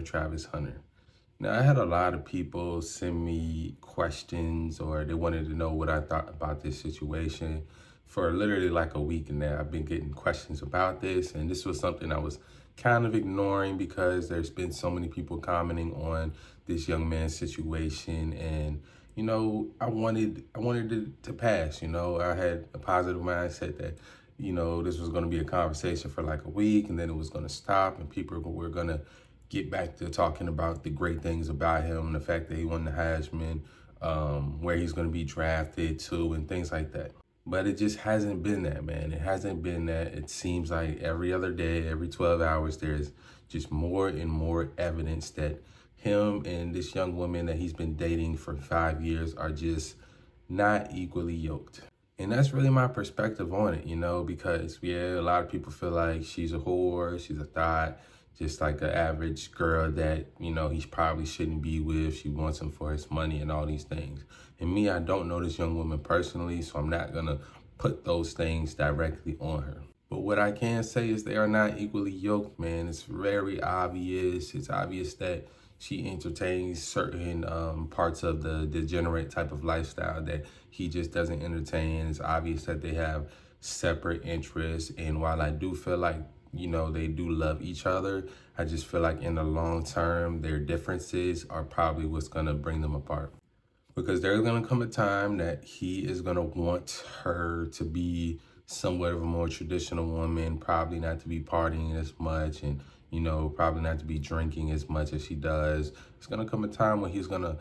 Travis Hunter. Now, I had a lot of people send me questions or they wanted to know what I thought about this situation. For literally like a week now, I've been getting questions about this, and this was something I was kind of ignoring because there's been so many people commenting on this young man's situation, and I wanted it to pass. I had a positive mindset that this was going to be a conversation for like a week, and then it was going to stop, and people were going to get back to talking about the great things about him, the fact that he won the Heisman, where he's going to be drafted to, and things like that. But it just hasn't been that, man. It hasn't been that. It seems like every other day, every 12 hours, there's just more and more evidence that him and this young woman that he's been dating for 5 years are just not equally yoked. And that's really my perspective on it, because a lot of people feel like she's a whore, she's a thot, just like an average girl that, he probably shouldn't be with. She wants him for his money and all these things. And me, I don't know this young woman personally, so I'm not gonna put those things directly on her. But what I can say is they are not equally yoked, man. It's very obvious. It's obvious that she entertains certain parts of the degenerate type of lifestyle that he just doesn't entertain. It's obvious that they have separate interests. And while I do feel like, they do love each other, I just feel like in the long term, their differences are probably what's going to bring them apart. Because there's going to come a time that he is going to want her to be somewhat of a more traditional woman, probably not to be partying as much, and probably not to be drinking as much as she does. It's going to come a time when he's going to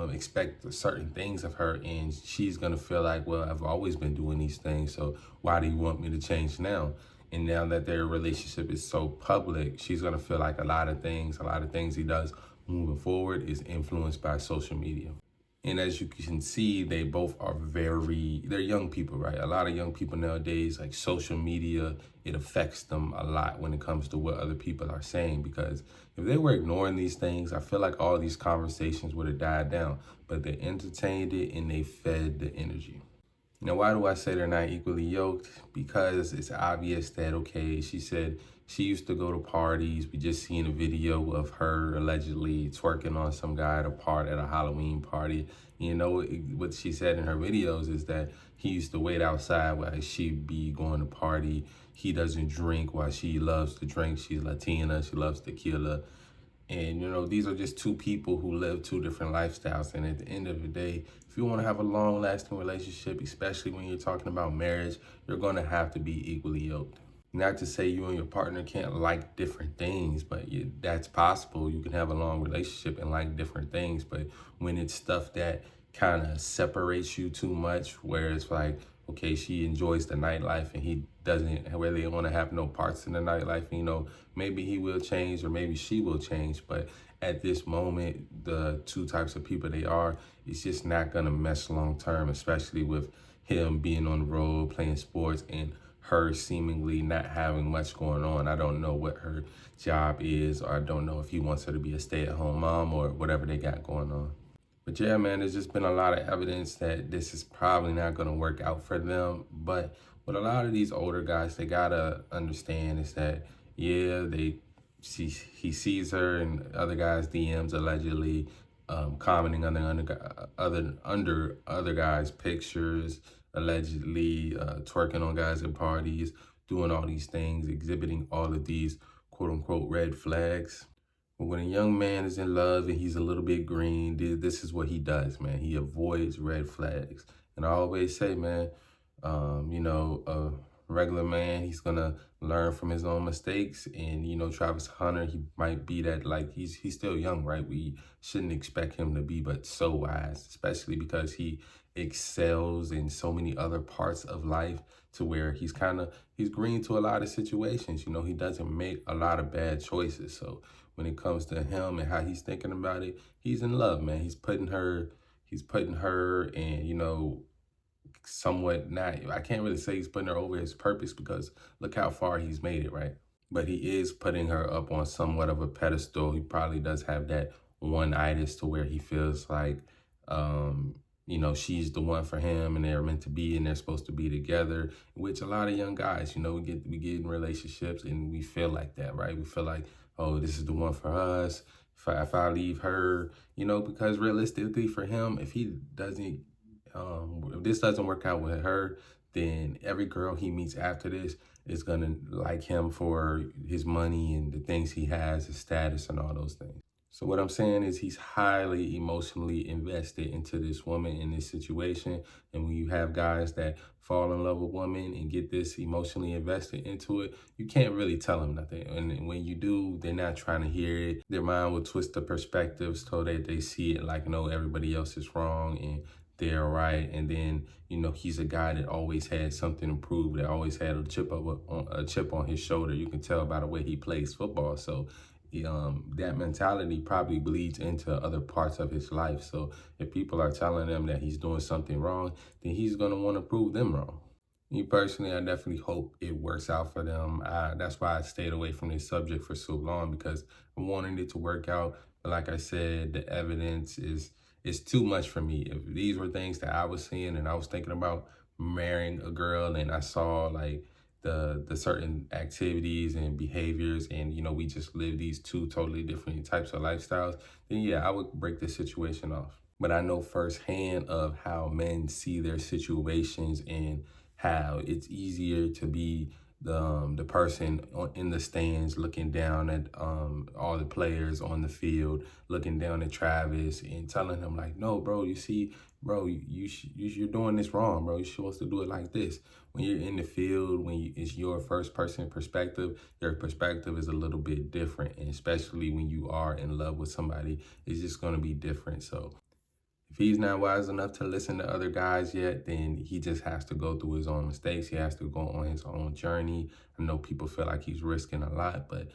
expect certain things of her, and she's going to feel like, well, I've always been doing these things, so why do you want me to change now? And now that their relationship is so public, she's going to feel like a lot of things he does moving forward is influenced by social media. And as you can see, they both are they're young people, right? A lot of young people nowadays, like social media, it affects them a lot when it comes to what other people are saying. Because if they were ignoring these things, I feel like all these conversations would have died down. But they entertained it and they fed the energy. Now, why do I say they're not equally yoked? Because it's obvious that, okay, she said she used to go to parties. We just seen a video of her allegedly twerking on some guy at a Halloween party. What she said in her videos is that he used to wait outside while she'd be going to party. He doesn't drink while she loves to drink. She's Latina, she loves tequila. And, these are just two people who live two different lifestyles. And at the end of the day, if you want to have a long lasting relationship, especially when you're talking about marriage, you're going to have to be equally yoked. Not to say you and your partner can't like different things, but that's possible. You can have a long relationship and like different things. But when it's stuff that kind of separates you too much, where it's like, okay, she enjoys the nightlife and he doesn't really want to have no parts in the nightlife, maybe he will change or maybe she will change. But at this moment, the two types of people they are, it's just not going to mesh long term, especially with him being on the road, playing sports, and her seemingly not having much going on. I don't know what her job is, or I don't know if he wants her to be a stay-at-home mom or whatever they got going on. But yeah, man, there's just been a lot of evidence that this is probably not going to work out for them. But what a lot of these older guys, they got to understand is that, he sees her and other guys' DMs allegedly commenting under other guys' pictures, allegedly twerking on guys at parties, doing all these things, exhibiting all of these quote unquote red flags. But when a young man is in love and he's a little bit green, this is what he does, man. He avoids red flags. And I always say, man, a regular man, he's going to learn from his own mistakes. And, Travis Hunter, he might be that, like, he's still young, right? We shouldn't expect him to be but so wise, especially because he excels in so many other parts of life to where he's green to a lot of situations. He doesn't make a lot of bad choices. So when it comes to him and how he's thinking about it, he's in love, man. He's putting her and, somewhat not, I can't really say he's putting her over his purpose because look how far he's made it, right? But he is putting her up on somewhat of a pedestal. He probably does have that one-itis to where he feels like, she's the one for him and they're meant to be and they're supposed to be together, which a lot of young guys, we get in relationships and we feel like that, right? We feel like, oh, this is the one for us. If I leave her, because realistically for him, if he doesn't, if this doesn't work out with her, then every girl he meets after this is gonna like him for his money and the things he has, his status and all those things. So what I'm saying is he's highly emotionally invested into this woman in this situation. And when you have guys that fall in love with women and get this emotionally invested into it, you can't really tell them nothing. And when you do, they're not trying to hear it. Their mind will twist the perspective so that they see it like, no, everybody else is wrong and they're right. And then, he's a guy that always had something to prove, that always had a chip on his shoulder. You can tell by the way he plays football. So that mentality probably bleeds into other parts of his life. So if people are telling him that he's doing something wrong, then he's going to want to prove them wrong. Me personally, I definitely hope it works out for them. That's why I stayed away from this subject for so long, because I wanted it to work out. But like I said, the evidence is too much for me. If these were things that I was seeing and I was thinking about marrying a girl and I saw like the certain activities and behaviors, and we just live these two totally different types of lifestyles, then yeah, I would break the situation off. But I know firsthand of how men see their situations and how it's easier to be the person in the stands looking down at all the players on the field, looking down at Travis and telling him like, no, bro, you see, bro, you're doing this wrong, bro. You're supposed to do it like this. When you're in the field, it's your first person perspective, your perspective is a little bit different. And especially when you are in love with somebody, it's just going to be different. So if he's not wise enough to listen to other guys yet, then he just has to go through his own mistakes. He has to go on his own journey. I know people feel like he's risking a lot, but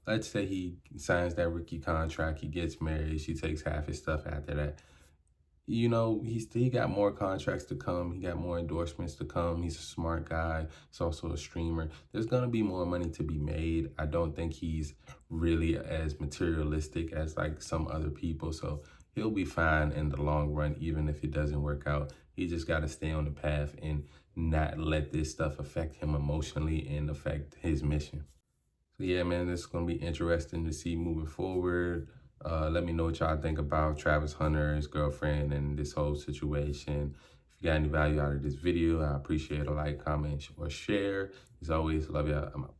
let's say he signs that rookie contract, he gets married, she takes half his stuff after that. He got more contracts to come. He got more endorsements to come. He's a smart guy. He's also a streamer. There's going to be more money to be made. I don't think he's really as materialistic as like some other people. So he'll be fine in the long run, even if it doesn't work out. He just got to stay on the path and not let this stuff affect him emotionally and affect his mission. So yeah, man, this is going to be interesting to see moving forward. Let me know what y'all think about Travis Hunter, his girlfriend, and this whole situation. If you got any value out of this video, I appreciate a like, comment, or share. As always, love y'all. I'm out.